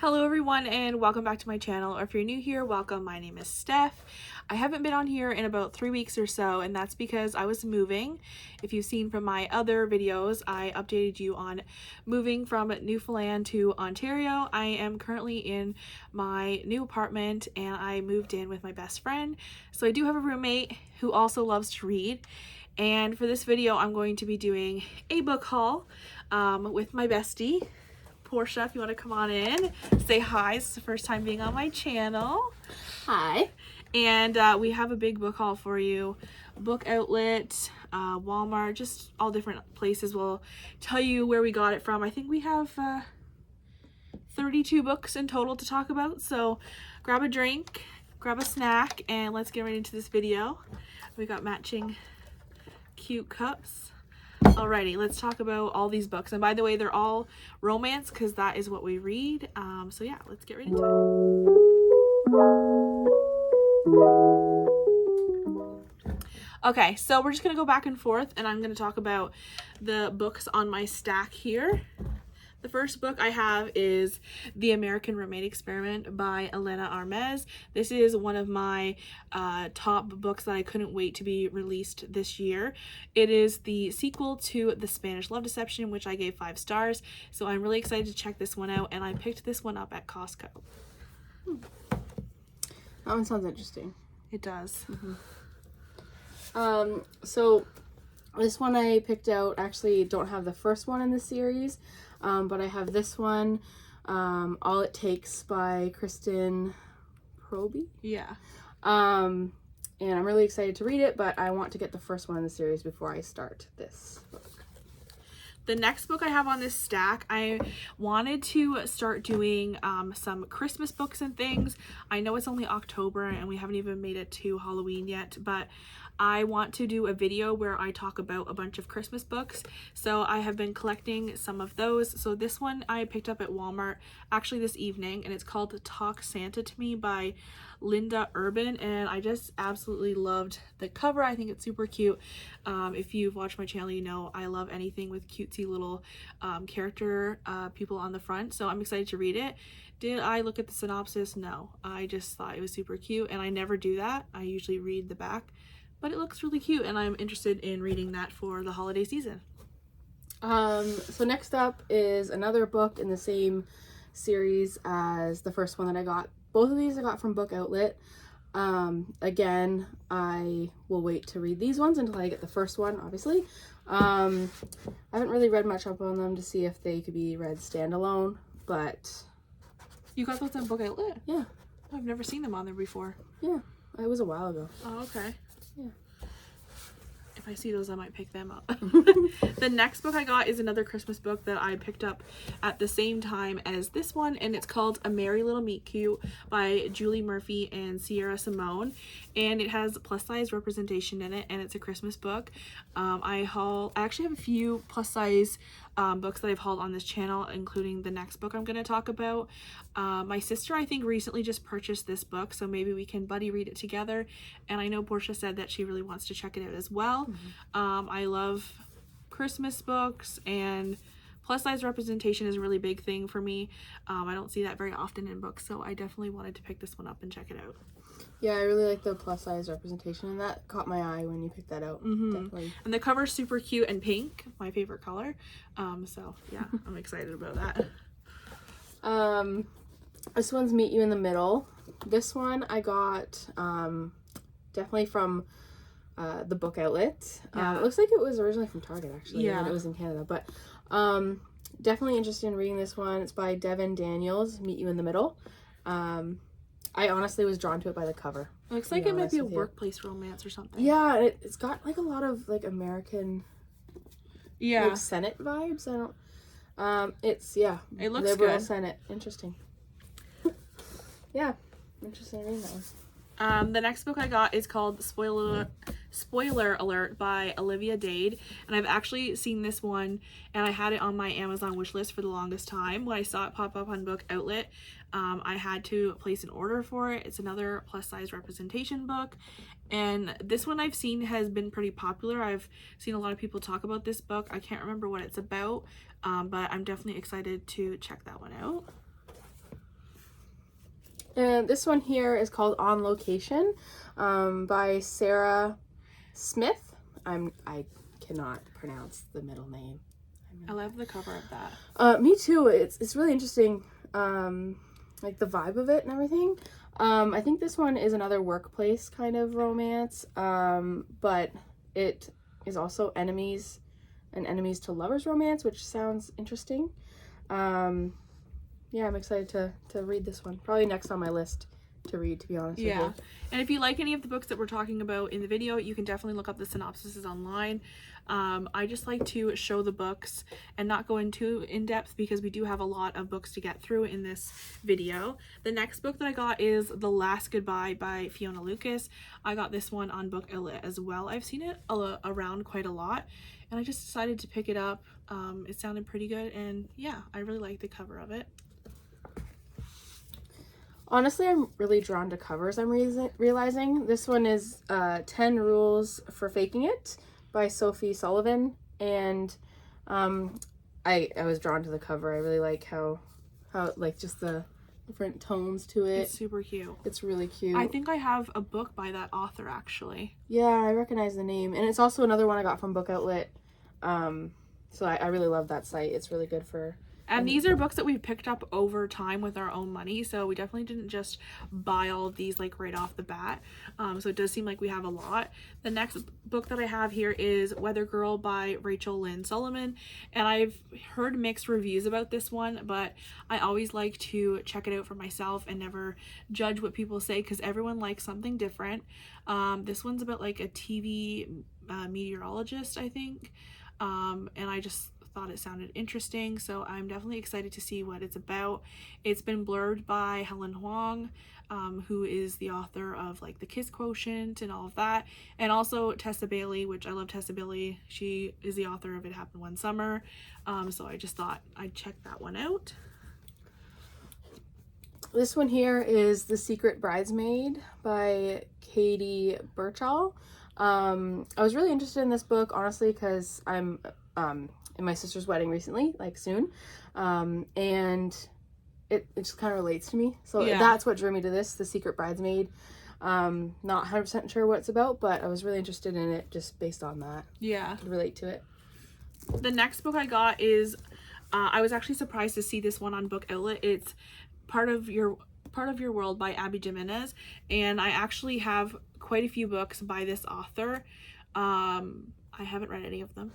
Hello everyone and welcome back to my channel, or if you're new here, welcome. My name is Steph. I haven't been on here in about 3 weeks or so, and that's because I was moving. If you've seen from my other videos, I updated you on moving from Newfoundland to Ontario. I am currently in my new apartment and I moved in with my best friend. So I do have a roommate who also loves to read. And for this video, I'm going to be doing a book haul with my bestie. Portia, if you want to come on in, say hi. It's the first time being on my channel. Hi. And we have a big book haul for you. Book Outlet, Walmart, just all different places. We'll tell you where we got it from. I think we have 32 books in total to talk about. So grab a drink, grab a snack, and let's get right into this video. We got matching cute cups. Alrighty, let's talk about all these books. And by the way, they're all romance because that is what we read. So yeah, let's get right into it. Okay, so we're just going to go back and forth and I'm going to talk about the books on my stack here. The first book I have is The American Roommate Experiment by Elena Armez. This is one of my top books that I couldn't wait to be released this year. It is the sequel to The Spanish Love Deception, which I gave 5 stars. So I'm really excited to check this one out, and I picked this one up at Costco. That one sounds interesting. It does. So this one I picked out, actually don't have the first one in the series. But I have this one, All It Takes by Kristen Proby. Yeah. And I'm really excited to read it, but I want to get the first one in the series before I start this book. The next book I have on this stack, I wanted to start doing some Christmas books and things. I know it's only October and we haven't even made it to Halloween yet, but I want to do a video where I talk about a bunch of Christmas books. So I have been collecting some of those. So this one I picked up at Walmart actually this evening, and it's called Talk Santa to Me by Linda Urban, and I just absolutely loved the cover. I think it's super cute. If you've watched my channel, you know I love anything with cutesy little character people on the front, so I'm excited to read it. Did I look at the synopsis? No. I just thought it was super cute, and I never do that. I usually read the back, but it looks really cute, and I'm interested in reading that for the holiday season. So next up is another book in the same series as the first one that I got. Both of these I got from Book Outlet. Again, I will wait to read these ones until I get the first one, obviously. I haven't really read much up on them to see if they could be read standalone, but... You got those on Book Outlet? Yeah. I've never seen them on there before. Yeah, it was a while ago. Oh, okay. Yeah. If I see those, I might pick them up. The next book I got is another Christmas book that I picked up at the same time as this one, and it's called A Merry Little Meet Cute by Julie Murphy and Sierra Simone, and it has plus size representation in it, and it's a Christmas book. I actually have a few plus size books that I've hauled on this channel, including the next book I'm going to talk about. My sister, I think, recently just purchased this book, so maybe we can buddy read it together, and I know Portia said that she really wants to check it out as well. I love Christmas books, and plus size representation is a really big thing for me. I don't see that very often in books, so I definitely wanted to pick this one up and check it out. Yeah, I really like the plus size representation, and that caught my eye when you picked that out. Definitely. And the cover's super cute and pink, my favorite color. So yeah, I'm excited about that. This one's Meet You in the Middle. This one I got definitely from the Book Outlet. It looks like it was originally from Target, actually. Yeah. When it was in Canada, but definitely interested in reading this one. It's by Devin Daniels, Meet You in the Middle. I honestly was drawn to it by the cover. It looks like it might be a workplace romance or something. Yeah, it's got like a lot of like American, like Senate vibes. It looks liberal good. Senate. Interesting. Yeah, interesting reading that one. The next book I got is called Spoiler Alert by Olivia Dade, and I've actually seen this one, and I had it on my Amazon wishlist for the longest time. When I saw it pop up on Book Outlet, I had to place an order for it. It's another plus size representation book, and this one I've seen has been pretty popular. I've seen a lot of people talk about this book. I can't remember what it's about, but I'm definitely excited to check that one out. And this one here is called On Location, by Sarah Smith. I cannot pronounce the middle name. I love the cover of that. Me too. It's really interesting, like the vibe of it and everything. I think this one is another workplace kind of romance, but it is also enemies to lovers romance, which sounds interesting. Yeah, I'm excited to read this one. Probably next on my list to read, to be honest with you. And if you like any of the books that we're talking about in the video, you can definitely look up the synopsises online. I just like to show the books and not go into in depth because we do have a lot of books to get through in this video. The next book that I got is The Last Goodbye by Fiona Lucas. I got this one on Book Outlet as well. I've seen it around quite a lot, and I just decided to pick it up. It sounded pretty good, and yeah, I really like the cover of it. Honestly, I'm really drawn to covers. I'm realizing this one is 10 Rules for Faking It by Sophie Sullivan, and I was drawn to the cover. I really like how like just the different tones to it. It's super cute. It's really cute. I think I have a book by that author actually. Yeah, I recognize the name, and it's also another one I got from Book Outlet. So I really love that site. It's really good for. And these are books that we've picked up over time with our own money, so we definitely didn't just buy all of these like right off the bat. So it does seem like we have a lot. The next book that I have here is Weather Girl by Rachel Lynn Solomon, and I've heard mixed reviews about this one, but I always like to check it out for myself and never judge what people say because everyone likes something different. This one's about like a TV meteorologist, I think, and I just thought it sounded interesting, so I'm definitely excited to see what it's about. It's been blurred by Helen Huang, who is the author of like The Kiss Quotient and all of that, and also Tessa Bailey, which I love Tessa Bailey. She is the author of It Happened One Summer, so I just thought I'd check that one out. This one here is The Secret Bridesmaid by Katie Birchall. I was really interested in this book, honestly, because I'm in my sister's wedding recently, like soon, and it just kind of relates to me. So that's what drew me to this, The Secret Bridesmaid. Not 100% sure what it's about, but I was really interested in it just based on that. Yeah. I could relate to it. The next book I got is, I was actually surprised to see this one on Book Outlet. It's Part of Your World by Abby Jimenez, and I actually have quite a few books by this author. I haven't read any of them.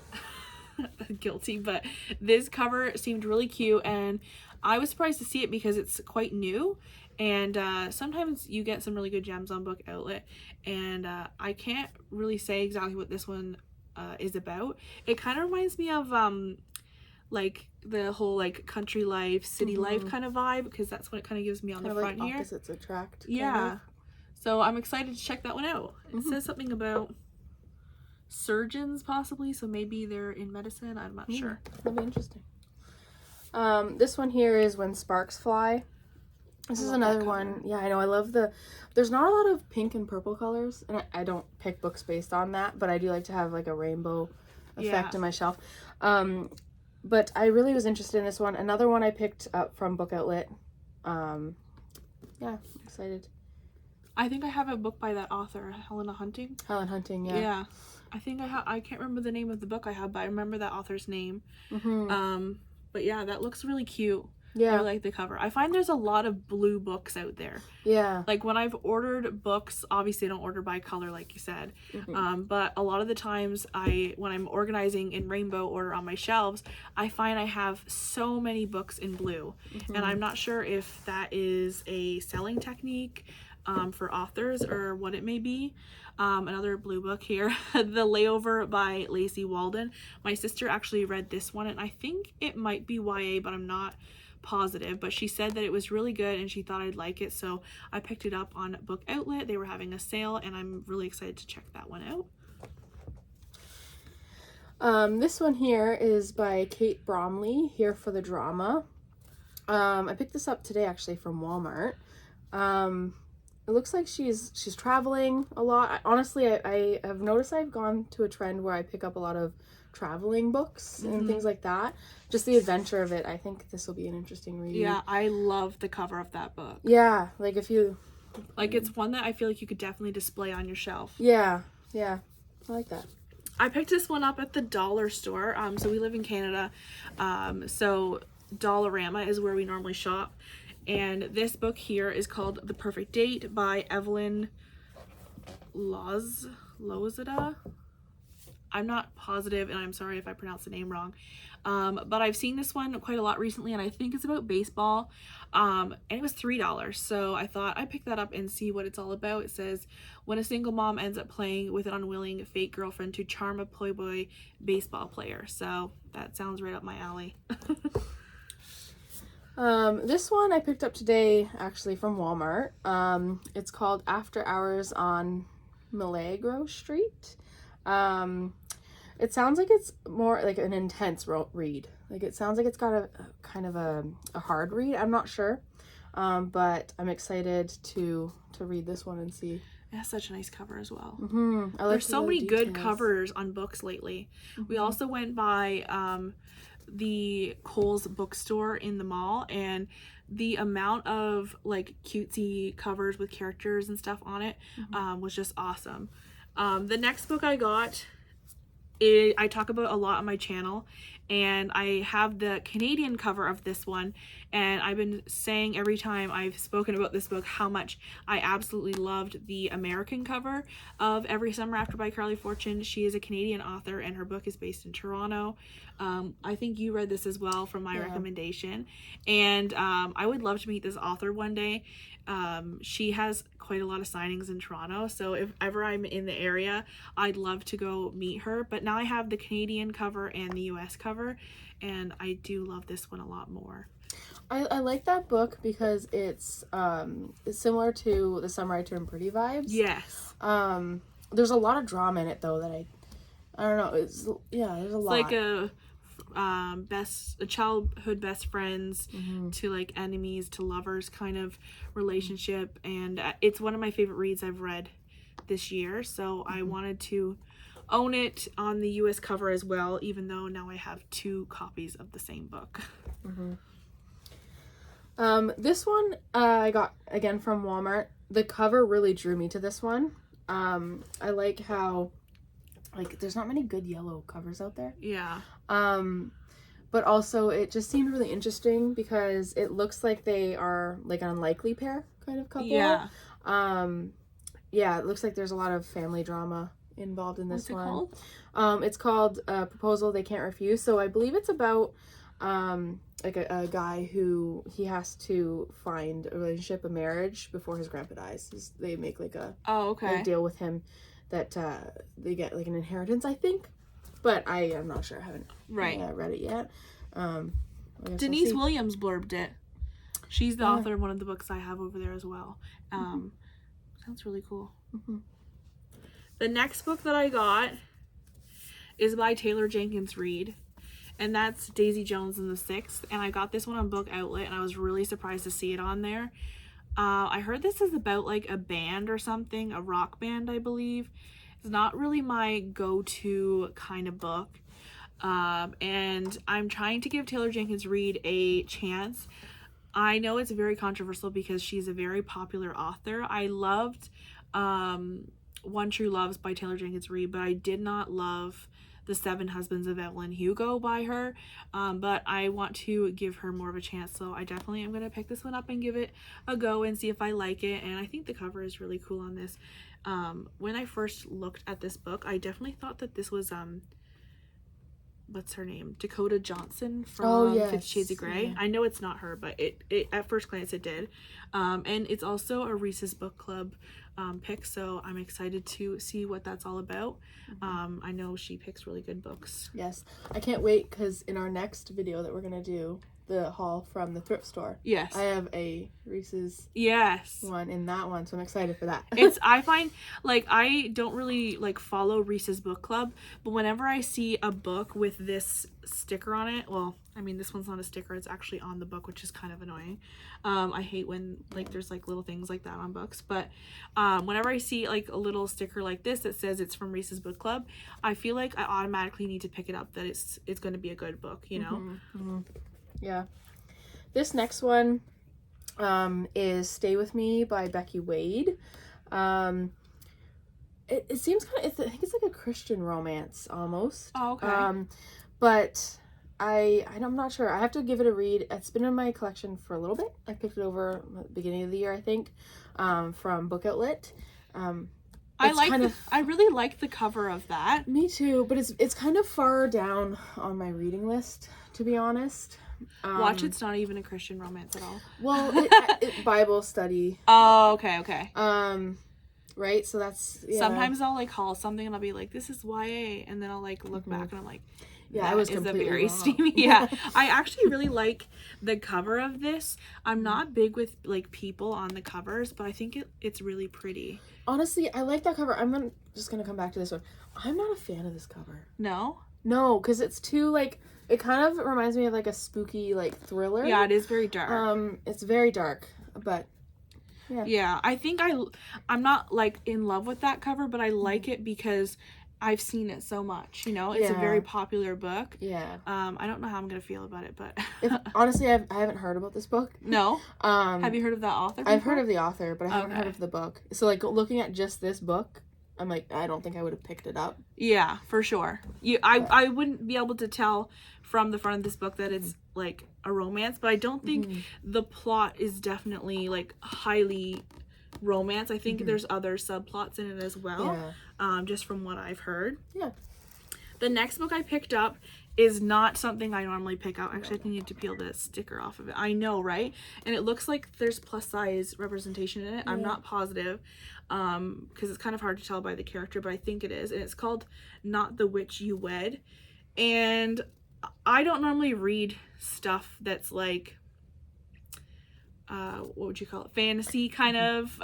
Guilty, but this cover seemed really cute, and I was surprised to see it because it's quite new, and sometimes you get some really good gems on Book Outlet, and I can't really say exactly what this one is about. It kind of reminds me of like the whole like country life, city life kind of vibe, because that's what it kind of gives me on the front here. Opposites attract. Yeah. So I'm excited to check that one out. It says something about surgeons possibly, so maybe they're in medicine. I'm not sure. That'll be interesting. This one here is When Sparks Fly. This is another one. Yeah, I know. I love there's not a lot of pink and purple colors, and I don't pick books based on that, but I do like to have like a rainbow effect in my shelf. But I really was interested in this one. Another one I picked up from Book Outlet. Yeah, I'm excited. I think I have a book by that author, Helen Hunting. Helen Hunting, yeah. Yeah. I think I can't remember the name of the book I have, but I remember that author's name. But yeah, that looks really cute. Yeah. I like the cover. I find there's a lot of blue books out there. Yeah. Like when I've ordered books, obviously I don't order by color like you said. But a lot of the times when I'm organizing in rainbow order on my shelves, I find I have so many books in blue. And I'm not sure if that is a selling technique for authors or what it may be. Another blue book here, The Layover by Lacey Walden. My sister actually read this one, and I think it might be YA, but I'm not positive, but she said that it was really good and she thought I'd like it, so I picked it up on Book Outlet. They were having a sale, and I'm really excited to check that one out. This one here is by Kate Bromley, Here for the Drama. I picked this up today actually from Walmart. It looks like she's traveling a lot. Honestly, I have noticed I've gone to a trend where I pick up a lot of traveling books and Mhm. things like that. Just the adventure of it. I think this will be an interesting read. Yeah, I love the cover of that book. Yeah, like if you... Like, it's one that I feel like you could definitely display on your shelf. Yeah, I like that. I picked this one up at the dollar store. So we live in Canada. So Dollarama is where we normally shop. And this book here is called The Perfect Date by Evelyn Lozada. I'm not positive, and I'm sorry if I pronounce the name wrong. But I've seen this one quite a lot recently, and I think it's about baseball. And it was $3, so I thought I'd pick that up and see what it's all about. It says, when a single mom ends up playing with an unwilling fake girlfriend to charm a playboy baseball player. So that sounds right up my alley. This one I picked up today, actually, from Walmart. It's called After Hours on Milagro Street. It sounds like it's more like an intense read. Like, it sounds like it's got a kind of a hard read. I'm not sure. But I'm excited to read this one and see. It has such a nice cover as well. I like There's so many good details. covers on books lately. We also went by the Kohl's bookstore in the mall, and the amount of like cutesy covers with characters and stuff on it was just awesome. The next book I got, I talk about a lot on my channel, and I have the Canadian cover of this one, and I've been saying every time I've spoken about this book how much I absolutely loved the American cover of Every Summer After by Carly Fortune. She is a Canadian author, and her book is based in Toronto. I think you read this as well from my recommendation, and I would love to meet this author one day. She has quite a lot of signings in Toronto, so if ever I'm in the area, I'd love to go meet her. But now I have the Canadian cover and the US cover, and I do love this one a lot more. I like that book because it's similar to the Summer I Turned Pretty vibes. Yes. There's a lot of drama in it though that I don't know. There's a lot. Like a childhood best friends to like enemies to lovers kind of relationship, and it's one of my favorite reads I've read this year, so I wanted to own it on the US cover as well, even though now I have 2 copies of the same book. This one I got again from Walmart. The cover really drew me to this one. I like how like there's not many good yellow covers out there. Yeah. But also it just seemed really interesting because it looks like they are like an unlikely pair kind of couple. Yeah. Yeah, it looks like there's a lot of family drama involved in this one. What's it called? It's called Proposal They Can't Refuse. So I believe it's about like a guy who he has to find a relationship, a marriage before his grandpa dies. They make like a deal with him that they get like an inheritance, I think. But I am not sure. I haven't read it yet. Denise Williams blurbed it. She's the author of one of the books I have over there as well. Sounds really cool. The next book that I got is by Taylor Jenkins Reid, and that's Daisy Jones and the Six. And I got this one on Book Outlet, and I was really surprised to see it on there. I heard this is about like a band or something, a rock band, I believe. It's not really my go-to kind of book. And I'm trying to give Taylor Jenkins Reid a chance. I know it's very controversial because she's a very popular author. I loved One True Loves by Taylor Jenkins Reid, but I did not love The Seven Husbands of Evelyn Hugo by her. But I want to give her more of a chance, so I definitely am going to pick this one up and give it a go and see if I like it. And I think the cover is really cool on this. When I first looked at this book, I definitely thought that this was what's her name, Dakota Johnson from 50 Shades of Grey. Yeah. I know it's not her, but it at first glance it did. And it's also a Reese's Book Club pick, so I'm excited to see what that's all about. I know she picks really good books. Yes, I can't wait because in our next video that we're gonna do the haul from the thrift store. Yes. I have a Reese's Yes. one in that one, so I'm excited for that. I find, like, I don't really, like, follow Reese's Book Club, but whenever I see a book with this sticker on it, well, I mean, this one's not a sticker, it's actually on the book, which is kind of annoying. I hate when, like, there's, like, little things like that on books, but whenever I see, like, a little sticker like this that says it's from Reese's Book Club, I feel like I automatically need to pick it up, that it's going to be a good book, you know? Yeah. This next one is Stay With Me by Becky Wade. It seems kind of, I think it's like a Christian romance almost. Oh, okay. But I'm not sure. I have to give it a read. It's been in my collection for a little bit. I picked it over at the beginning of the year, I think, from Book Outlet. I really like the cover of that. Me too, but it's kind of far down on my reading list, to be honest. Watch It's not even a Christian romance at all. Well, it Bible study. Oh, okay. Right, so that's, yeah. Sometimes I'll, like, haul something and I'll be like, this is YA, and then I'll, like, look back and I'm like, yeah, I was completely wrong. steamy. Yeah. I actually really like the cover of this. I'm not big with, like, people on the covers, but I think it's really pretty. Honestly, I like that cover. I'm just gonna come back to this one. I'm not a fan of this cover. No, because it's too, like, it kind of reminds me of, like, a spooky, like, thriller. Yeah, it is very dark. It's very dark, but yeah, I think I'm not, like, in love with that cover, but I like it because I've seen it so much, you know? It's a very popular book. Yeah. I don't know how I'm gonna feel about it, but honestly, I haven't heard about this book. No. Have you heard of that author before? I've heard of the author, but I haven't heard of the book. So, like, looking at just this book, I'm like, I don't think I would have picked it up. Yeah, for sure. I wouldn't be able to tell from the front of this book that it's, like, a romance, but I don't think the plot is definitely, like, highly romance. I think there's other subplots in it as well, just from what I've heard. Yeah. The next book I picked up is not something I normally pick up. Actually, I need to peel the sticker off of it. I know, right? And it looks like there's plus size representation in it. I'm not positive, because it's kind of hard to tell by the character, but I think it is. And it's called Not the Witch You Wed. And I don't normally read stuff that's like, what would you call it, fantasy kind of,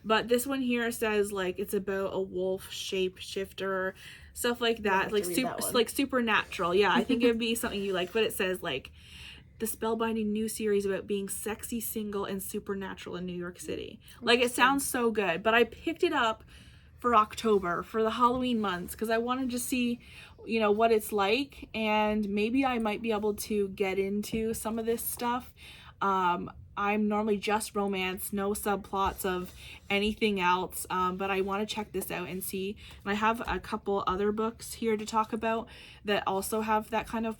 but this one here says, like, it's about a wolf shapeshifter, stuff like that, like supernatural. Yeah, I think it would be something you like, but it says, like, the spellbinding new series about being sexy, single, and supernatural in New York City. Like, it sounds so good, but I picked it up for October, for the Halloween months, because I wanted to see, you know, what it's like, and maybe I might be able to get into some of this stuff. I'm normally just romance, no subplots of anything else, but I want to check this out and see. And I have a couple other books here to talk about that also have that kind of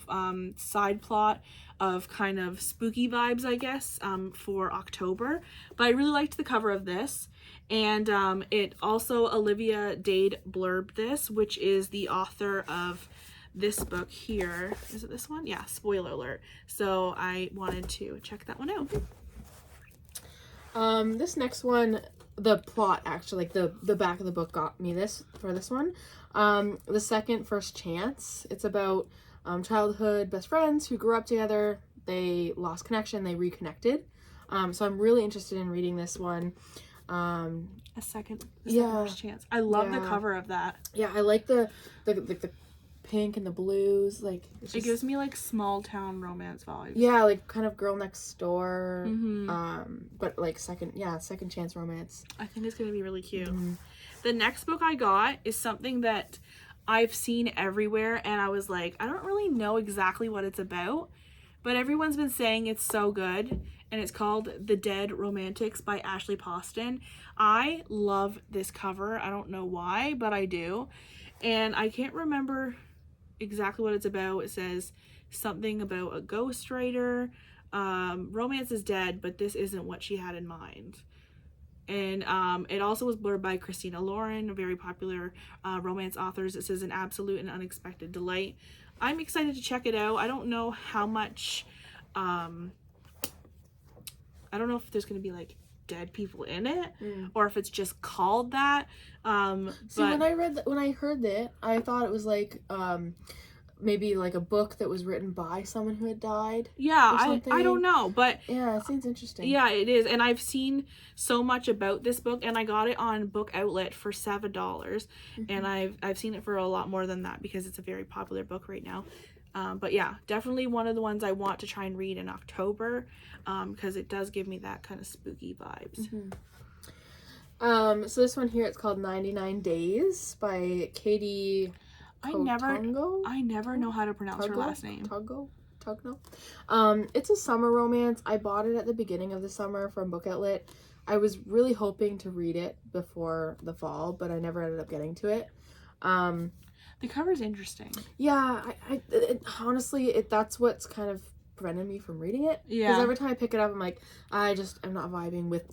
side plot of kind of spooky vibes, I guess, for October. But I really liked the cover of this. And it also, Olivia Dade blurbed this, which is the author of this book here. Is it this one? Yeah, spoiler alert. So I wanted to check that one out. This next one, the plot, actually, like the back of the book got me this one. The Second First Chance. It's about childhood best friends who grew up together. They lost connection, they reconnected. So I'm really interested in reading this one. The second First Chance. I love the cover of that. Yeah, I like the pink and the blues. Like, it gives me, like, small town romance vibes. Yeah, like kind of Girl Next Door. But like second chance romance. I think it's gonna be really cute. The next book I got is something that I've seen everywhere, and I was like, I don't really know exactly what it's about, but everyone's been saying it's so good, and it's called The Dead Romantics by Ashley Poston. I love this cover. I don't know why, but I do. And I can't remember exactly what it's about. It says something about a ghostwriter. Romance is dead, but this isn't what she had in mind. And it also was blurred by Christina Lauren, a very popular romance authors. It says an absolute and unexpected delight. I'm excited to check it out. I don't know how much, I don't know if there's going to be, like, dead people in it, or if it's just called that. See, when I heard that, I thought it was like maybe like a book that was written by someone who had died. Yeah, or I something. don't know, but Yeah, it seems interesting. yeah, it is. And I've seen so much about this book, and I got it on Book Outlet for $7. And I've seen it for a lot more than that because it's a very popular book right now. But yeah, definitely one of the ones I want to try and read in October, because it does give me that kind of spooky vibes. So this one here, it's called 99 Days by Katie I never know how to pronounce her last name. Tugno. It's a summer romance. I bought it at the beginning of the summer from Book Outlet. I was really hoping to read it before the fall, but I never ended up getting to it. The cover's interesting. Yeah, honestly, that's what's kind of prevented me from reading it. Yeah. Because every time I pick it up, I'm like, I'm not vibing with.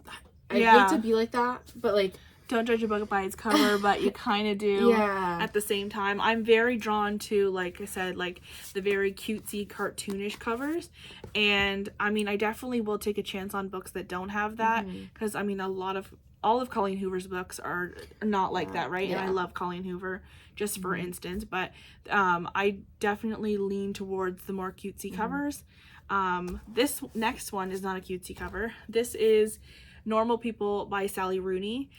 I hate to be like that, but like. Don't judge a book by its cover, but you kind of do at the same time. I'm very drawn to, like I said, like the very cutesy, cartoonish covers. And I mean, I definitely will take a chance on books that don't have that. Because I mean, all of Colleen Hoover's books are not like that, right? And I love Colleen Hoover, just for instance. But I definitely lean towards the more cutesy covers. This next one is not a cutesy cover. This is Normal People by Sally Rooney.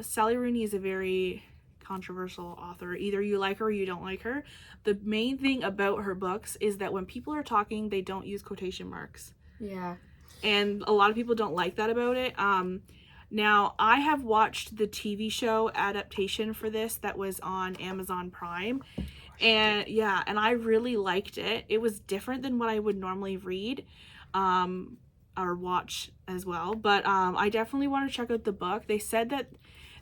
Sally Rooney is a very controversial author. Either you like her or you don't like her. The main thing about her books is that when people are talking, they don't use quotation marks. Yeah. And a lot of people don't like that about it. Now, I have watched the TV show adaptation for this that was on Amazon Prime. And yeah, and I really liked it. It was different than what I would normally read. Or watch as well, but I definitely want to check out the book. They said that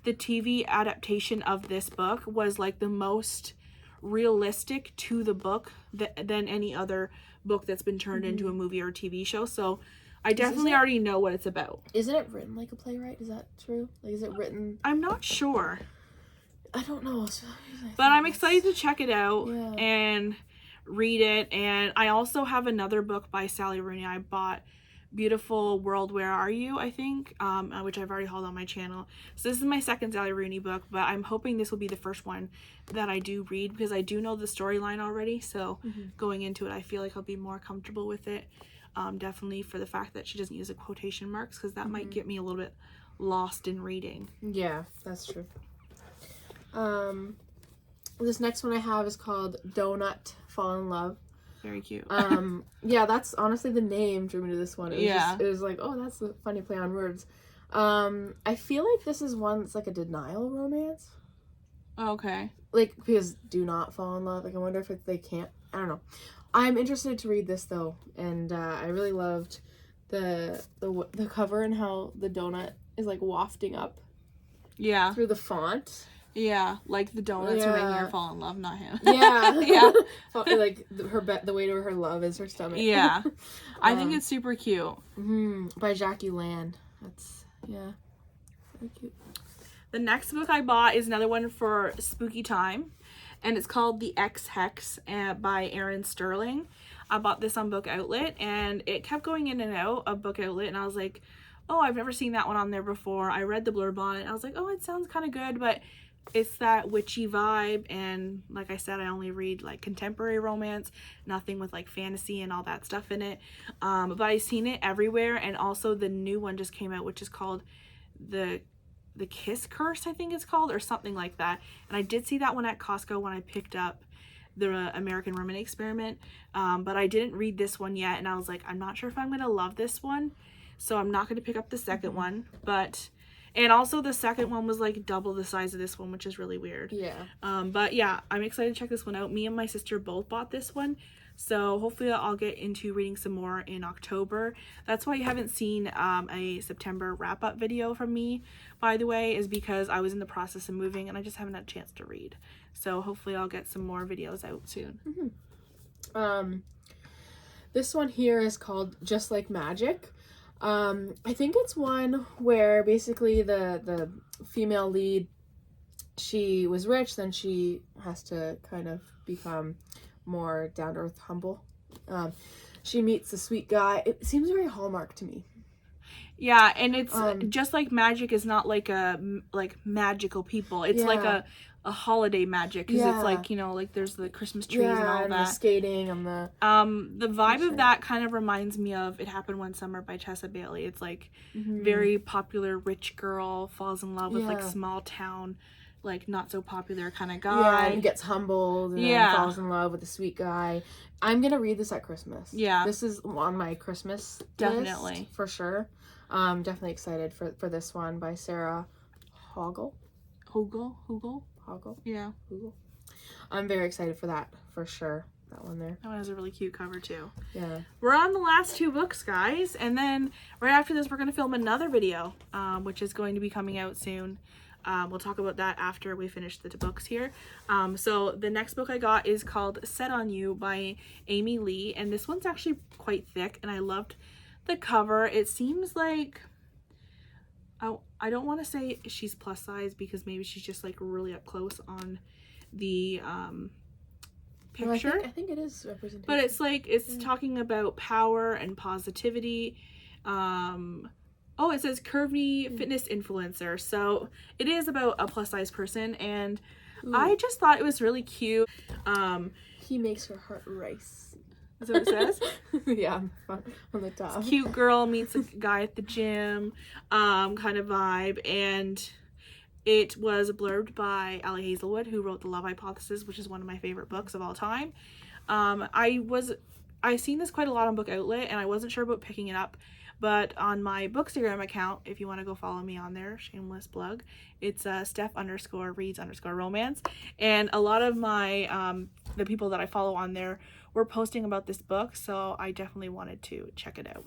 the TV adaptation of this book was like the most realistic to the book than any other book that's been turned into a movie or a TV show. So I definitely already know what it's about. Isn't it written like a playwright? Is that true? Like, is it written? I'm not sure. I don't know. But I'm excited to check it out and read it. And I also have another book by Sally Rooney I bought, Beautiful World, Where Are You, I think, which I've already hauled on my channel. So this is my second Sally Rooney book, but I'm hoping this will be the first one that I do read because I do know the storyline already. So going into it, I feel like I'll be more comfortable with it. Definitely for the fact that she doesn't use the quotation marks, because that might get me a little bit lost in reading. Yeah, that's true. This next one I have is called Donut Fall in Love. Very cute. Yeah, that's honestly the name drew me to this one. It was like, oh, that's a funny play on words. I feel like this is one that's like a denial romance. Okay. Like, because do not fall in love. Like, I wonder if they can't. I don't know. I'm interested to read this though, and I really loved the cover and how the donut is like wafting up. Yeah. Through the font. Yeah, like the donuts are making her fall in love, not him. Yeah. Yeah. Like the way to her love is her stomach. Yeah. I think it's super cute. By Jackie Land. That's, yeah. Very cute. The next book I bought is another one for spooky time, and it's called The X-Hex by Erin Sterling. I bought this on Book Outlet, and it kept going in and out of Book Outlet, and I was like, oh, I've never seen that one on there before. I read the blurb on it, and I was like, oh, it sounds kind of good, but it's that witchy vibe, and like I said, I only read like contemporary romance, nothing with like fantasy and all that stuff in it. But I've seen it everywhere, and also the new one just came out, which is called the Kiss Curse, I think it's called, or something like that. And I did see that one at Costco when I picked up the American Women Experiment, but I didn't read this one yet, and I was like, I'm not sure if I'm gonna love this one, so I'm not gonna pick up the second one. And also the second one was like double the size of this one, which is really weird. Yeah. But yeah, I'm excited to check this one out. Me and my sister both bought this one, so hopefully I'll get into reading some more in October. That's why you haven't seen a September wrap-up video from me, by the way, is because I was in the process of moving and I just haven't had a chance to read. So hopefully I'll get some more videos out soon. This one here is called Just Like Magic. I think it's one where basically the female lead, she was rich, then she has to kind of become more down-to-earth, humble. She meets a sweet guy. It seems very Hallmark to me. Yeah, and it's Just Like Magic is not like a magical people. It's like a holiday magic, because it's Yeah. like, you know, like there's the Christmas trees and all and the that. skating and the The vibe sure. of that kind of reminds me of It Happened One Summer by Tessa Bailey. It's like Mhm. very popular rich girl falls in love with like Yeah. small town, like not so popular kind of yeah, guy. and gets humbled and Yeah. then falls in love with a sweet guy. I'm gonna read this at Christmas. Yeah. This is on my Christmas Definitely. list for sure. Definitely excited for this one by Sarah Hoggle. Hoggle? Yeah. Hoggle. I'm very excited for that for sure. That one there. That one has a really cute cover too. Yeah. We're on the last 2 books, guys, and then right after this we're going to film another video, which is going to be coming out soon. We'll talk about that after we finish the 2 books here. So the next book I got is called Set on You by Amy Lee, and this one's actually quite thick, and I loved the cover. It seems like, I don't want to say she's plus size, because maybe she's just like really up close on the picture. No, I think it is representation. But it's like, it's talking about power and positivity. Oh, it says curvy fitness influencer. So it is about a plus size person, and I just thought it was really cute. He makes her heart race. Is that what it says? Yeah, on the top. Cute girl meets a guy at the gym, kind of vibe. And it was blurbed by Allie Hazelwood, who wrote The Love Hypothesis, which is one of my favorite books of all time. I seen this quite a lot on Book Outlet, and I wasn't sure about picking it up, but on my Bookstagram account, if you want to go follow me on there, shameless plug, it's Steph_reads_romance, and a lot of my the people that I follow on there were posting about this book, so I definitely wanted to check it out.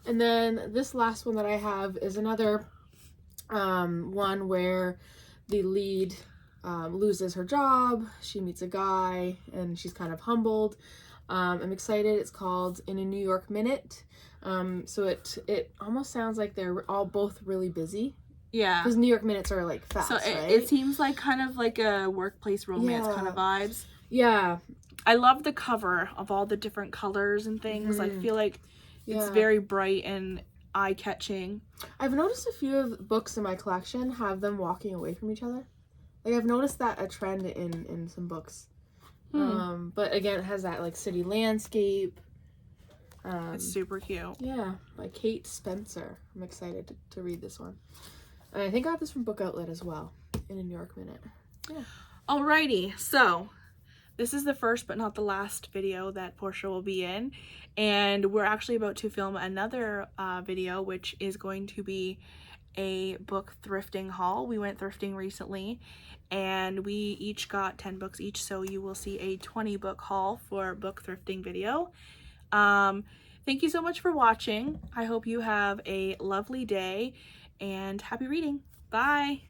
And then this last one that I have is another one where the lead loses her job, she meets a guy, and she's kind of humbled. I'm excited. It's called In a New York Minute. So it almost sounds like they're all both really busy. Yeah. Because New York Minutes are like fast, So right? it seems like kind of like a workplace romance kind of vibes. Yeah. I love the cover of all the different colors and things. I feel like it's very bright and eye-catching. I've noticed a few of the books in my collection have them walking away from each other. Like, I've noticed that a trend in some books. But again, it has that like city landscape. It's super cute. Yeah, by Kate Spencer. I'm excited to read this one. And I think I got this from Book Outlet as well, In a New York Minute. Yeah. Alrighty, so this is the first but not the last video that Portia will be in, and we're actually about to film another video, which is going to be a book thrifting haul. We went thrifting recently, and we each got 10 books each, so you will see a 20 book haul for book thrifting video. Thank you so much for watching. I hope you have a lovely day, and happy reading. Bye!